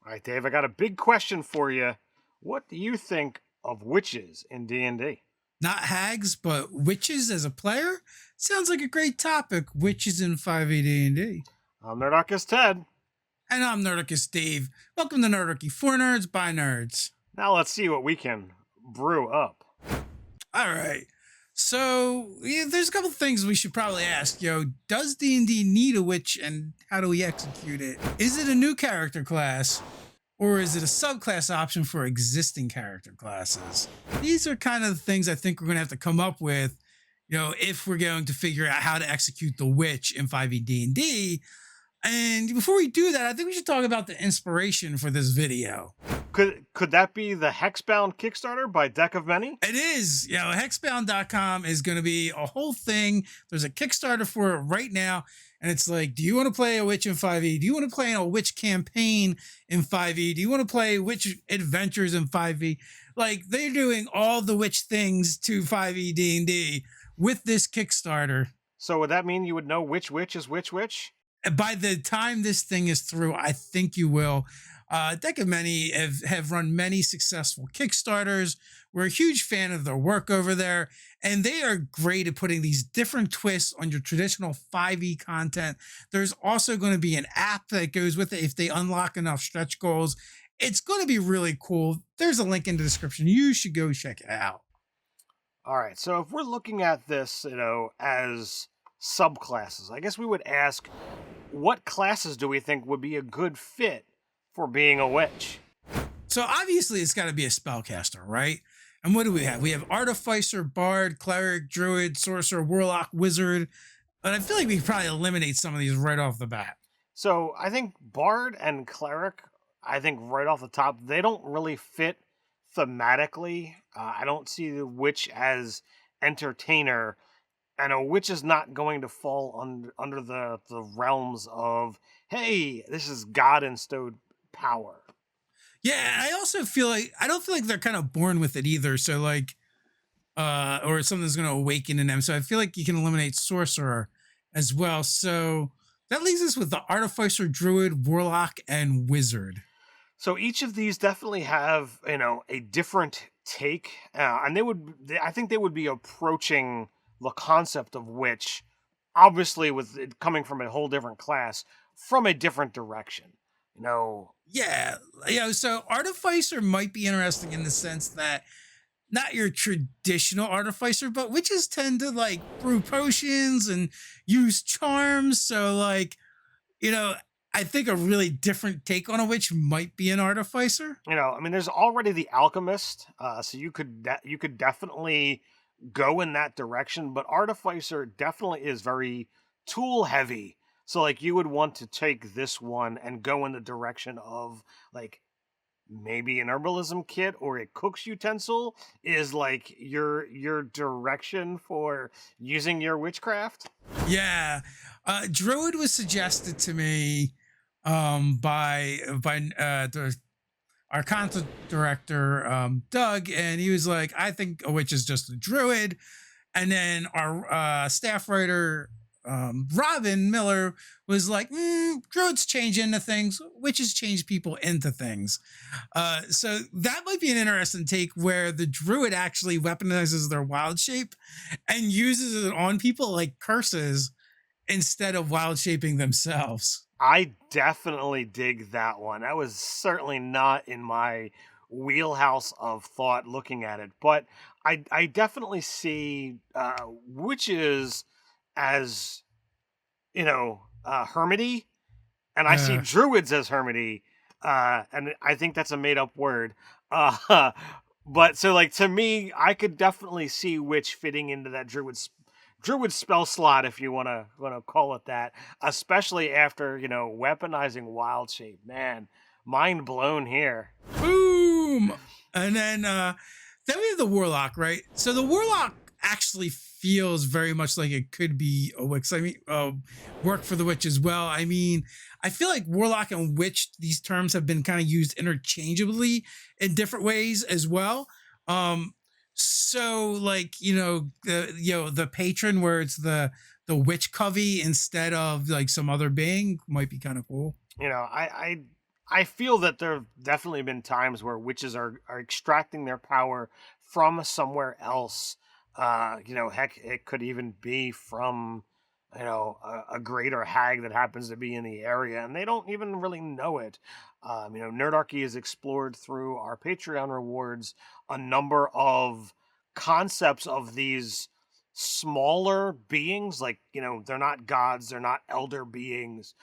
All right, Dave, I got a big question for you. What do you think of witches in D&D? Not hags, but witches as a player? Sounds like a great topic. Witches in 5e D&D. I'm Nerdarchy Ted. And I'm Nerdarchy Steve. Welcome to Nerdarchy for nerds by nerds. Now let's see what we can brew up. All right. So there's a couple things we should probably ask. Does D&D need a witch, and how do we execute it? Is it a new character class, or is it a subclass option for existing character classes? These are kind of the things I think we're going to have to come up with, if we're going to figure out how to execute the witch in 5e D&D. And before we do that, I think we should talk about the inspiration for this video. Could that be the Hexbound Kickstarter by Deck of Many? It is. Hexbound.com is going to be a whole thing. There's a Kickstarter for it right now. And it's like, do you want to play a witch in 5e? Do you want to play a witch campaign in 5e? Do you want to play witch adventures in 5e? Like, they're doing all the witch things to 5e D&D with this Kickstarter. So would that mean you would know which witch is which witch? By the time this thing is through, I think you will. Deck of Many have run many successful Kickstarters. We're a huge fan of their work over there, and they are great at putting these different twists on your traditional 5e content. There's also going to be an app that goes with it if they unlock enough stretch goals. It's going to be really cool. There's a link in the description. You should go check it out. All right, so if we're looking at this, as subclasses, I guess we would ask, what classes do we think would be a good fit for being a witch? So obviously it's got to be a spellcaster, right? And what do we have? We have Artificer, Bard, Cleric, Druid, Sorcerer, Warlock, Wizard. But I feel like we could probably eliminate some of these right off the bat. So I think Bard and Cleric, I think right off the top, they don't really fit thematically. I don't see the witch as entertainer, and a witch is not going to fall under the realms of, hey, this is God instilled power. Yeah, I also feel like I don't feel like they're kind of born with it either. So like, or something's going to awaken in them. So I feel like you can eliminate Sorcerer as well. So that leaves us with the Artificer, Druid, Warlock, and Wizard. So each of these definitely have a different take, and I think they would be approaching the concept of witch, obviously with it coming from a whole different class, from a different direction. Yeah. So Artificer might be interesting in the sense that not your traditional Artificer, but witches tend to like brew potions and use charms. So like, I think a really different take on a witch might be an Artificer. There's already the Alchemist, so you could definitely go in that direction, but Artificer definitely is very tool heavy. So like you would want to take this one and go in the direction of like maybe an herbalism kit or a cook's utensil is like your direction for using your witchcraft. Yeah. Druid was suggested to me by our content director, Doug, and he was like, I think a witch is just a druid. And then our staff writer, Robin Miller, was like, druids change into things, witches change people into things. So that might be an interesting take where the druid actually weaponizes their wild shape and uses it on people like curses instead of wild shaping themselves. I definitely dig that one. That was certainly not in my wheelhouse of thought looking at it, but I definitely see witches as hermity, and I see druids as hermity, and I think that's a made up word. But so like to me, I could definitely see witch fitting into that druid spell slot, if you want to call it that, especially after weaponizing wild shape. Man, mind blown here. Boom. And then we have the Warlock, right? So the Warlock actually feels very much like it could be a witch. Work for the witch as well. I mean, I feel like Warlock and witch, these terms have been kind of used interchangeably in different ways as well. So like, the patron, where it's the witch covey instead of like some other being, might be kind of cool. I I feel that there have definitely been times where witches are extracting their power from somewhere else. Heck, it could even be from, a greater hag that happens to be in the area, and they don't even really know it. Nerdarchy has explored through our Patreon rewards a number of concepts of these smaller beings. Like, they're not gods, they're not elder beings,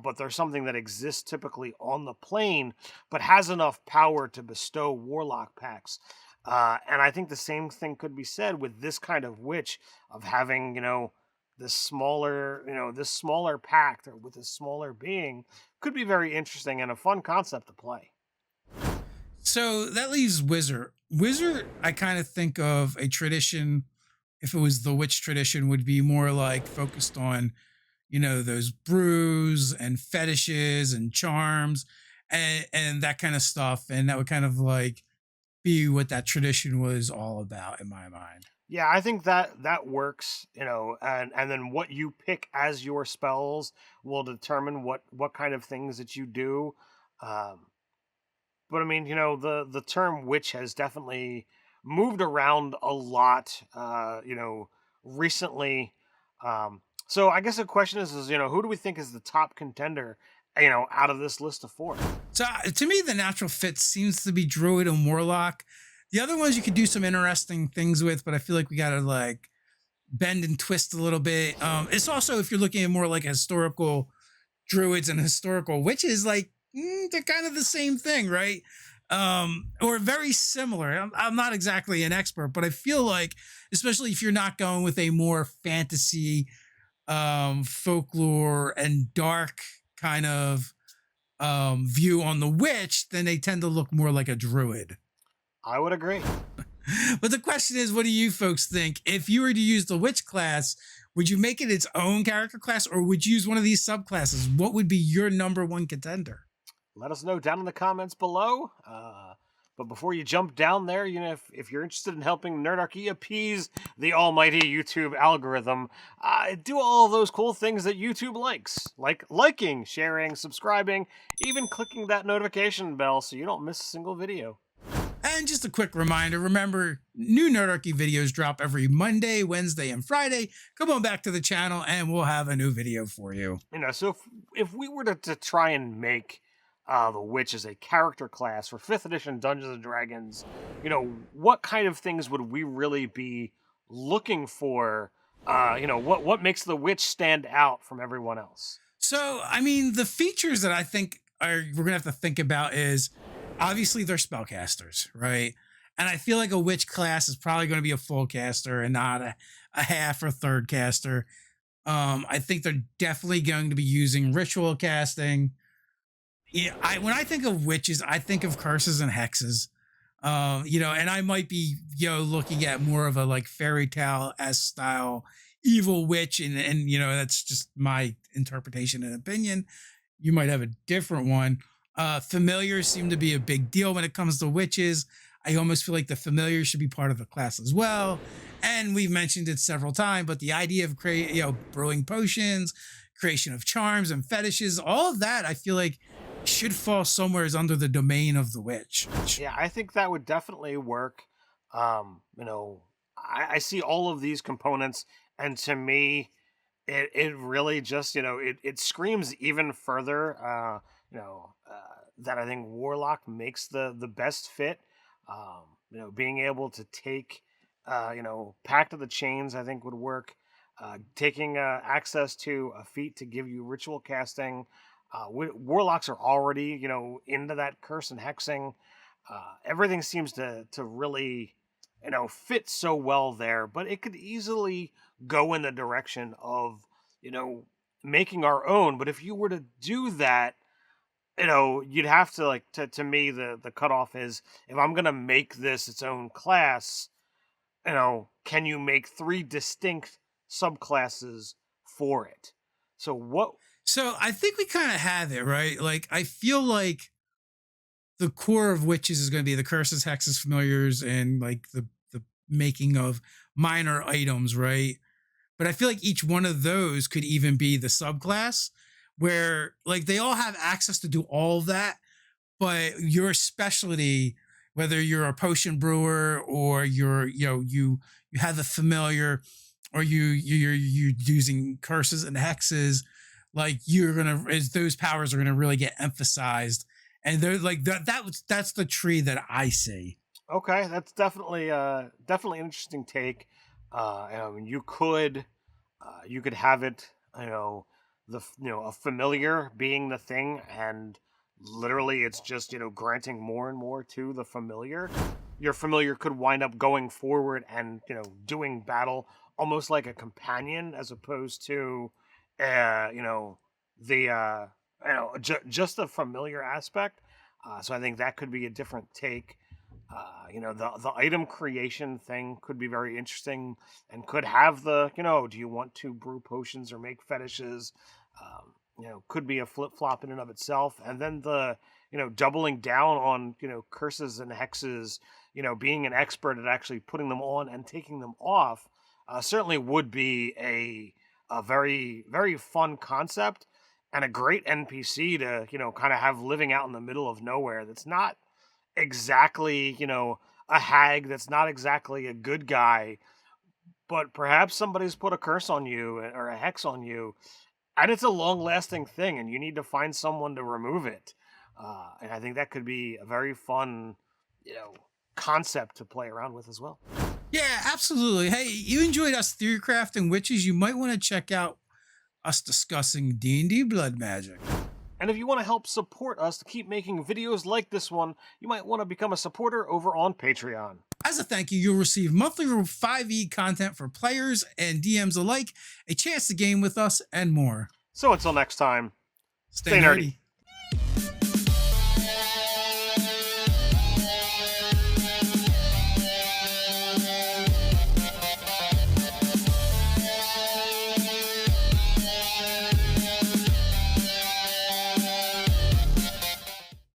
but they're something that exists typically on the plane, but has enough power to bestow warlock packs. And I think the same thing could be said with this kind of witch, of having, this smaller pact, or with this smaller being, could be very interesting and a fun concept to play. So that leaves Wizard. Wizard, I kind of think of a tradition, if it was the witch tradition, would be more like focused on, those brews and fetishes and charms and that kind of stuff. And that would kind of like be what that tradition was all about in my mind. Yeah, I think that works, and then what you pick as your spells will determine what kind of things that you do. Um, but I mean, the term witch has definitely moved around a lot, recently. So I guess the question is, who do we think is the top contender, out of this list of four? So to me, the natural fit seems to be Druid and Warlock. The other ones you could do some interesting things with, but I feel like we got to like bend and twist a little bit. It's also, if you're looking at more like historical druids and historical witches, like they're kind of the same thing, right? Or very similar. I'm not exactly an expert, but I feel like, especially if you're not going with a more fantasy, folklore and dark kind of view on the witch, then they tend to look more like a druid. I would agree. But the question is, what do you folks think? If you were to use the witch class, would you make it its own character class, or would you use one of these subclasses? What would be your number one contender? Let us know down in the comments below. But before you jump down there, if you're interested in helping Nerdarchy appease the almighty YouTube algorithm, do all those cool things that YouTube likes, like liking, sharing, subscribing, even clicking that notification bell so you don't miss a single video. And just a quick reminder, remember, new Nerdarchy videos drop every Monday, Wednesday, and Friday. Come on back to the channel and we'll have a new video for you. So if we were to try and make the witch as a character class for 5th edition Dungeons and Dragons, what kind of things would we really be looking for? What makes the witch stand out from everyone else? So, I mean, the features that I think we're going to have to think about is, obviously they're spellcasters, right? And I feel like a witch class is probably going to be a full caster and not a half or third caster. I think they're definitely going to be using ritual casting. Yeah, when I think of witches, I think of curses and hexes. And I might be, looking at more of a like fairy tale as style evil witch, and that's just my interpretation and opinion. You might have a different one. Familiars seem to be a big deal when it comes to witches. I almost feel like the familiars should be part of the class as well. And we've mentioned it several times, but the idea of brewing potions, creation of charms and fetishes, all of that, I feel like should fall somewhere as under the domain of the witch. Yeah, I think that would definitely work. I see all of these components, and to me, it really just, it screams even further, that I think Warlock makes the best fit. Being able to take, Pact of the Chains, I think would work. Taking access to a feat to give you ritual casting. Warlocks are already, into that curse and hexing. Everything seems to really, fit so well there, but it could easily go in the direction of, making our own. But if you were to do that, you'd have to, like, to me, the cutoff is, if I'm going to make this its own class, can you make 3 distinct subclasses for it? So I think we kind of have it, right? Like, I feel like the core of witches is going to be the curses, hexes, familiars, and like the making of minor items, right? But I feel like each one of those could even be the subclass, where like they all have access to do all of that, but your specialty, whether you're a potion brewer or you have the familiar, or you're using curses and hexes, like those powers are gonna really get emphasized, and they're like that's the tree that I see. Okay, that's definitely an interesting take. I mean, you could have it, a familiar being the thing, and literally it's just granting more and more to the familiar. Your familiar could wind up going forward and doing battle almost like a companion, as opposed to uh you know the just a familiar aspect. So I think that could be a different take. The item creation thing could be very interesting, and could have do you want to brew potions or make fetishes? Could be a flip flop in and of itself. And then the doubling down on curses and hexes, being an expert at actually putting them on and taking them off, certainly would be a very very fun concept, and a great NPC to kind of have living out in the middle of nowhere. That's not exactly, a hag, that's not exactly a good guy, but perhaps somebody's put a curse on you or a hex on you, and it's a long lasting thing, and you need to find someone to remove it. And I think that could be a very fun, concept to play around with as well. Yeah, absolutely. Hey, you enjoyed us theory crafting witches? You might want to check out us discussing D&D blood magic. And if you want to help support us to keep making videos like this one, you might want to become a supporter over on Patreon. As a thank you, you'll receive monthly 5e content for players and DMs alike, a chance to game with us, and more. So until next time, Stay nerdy.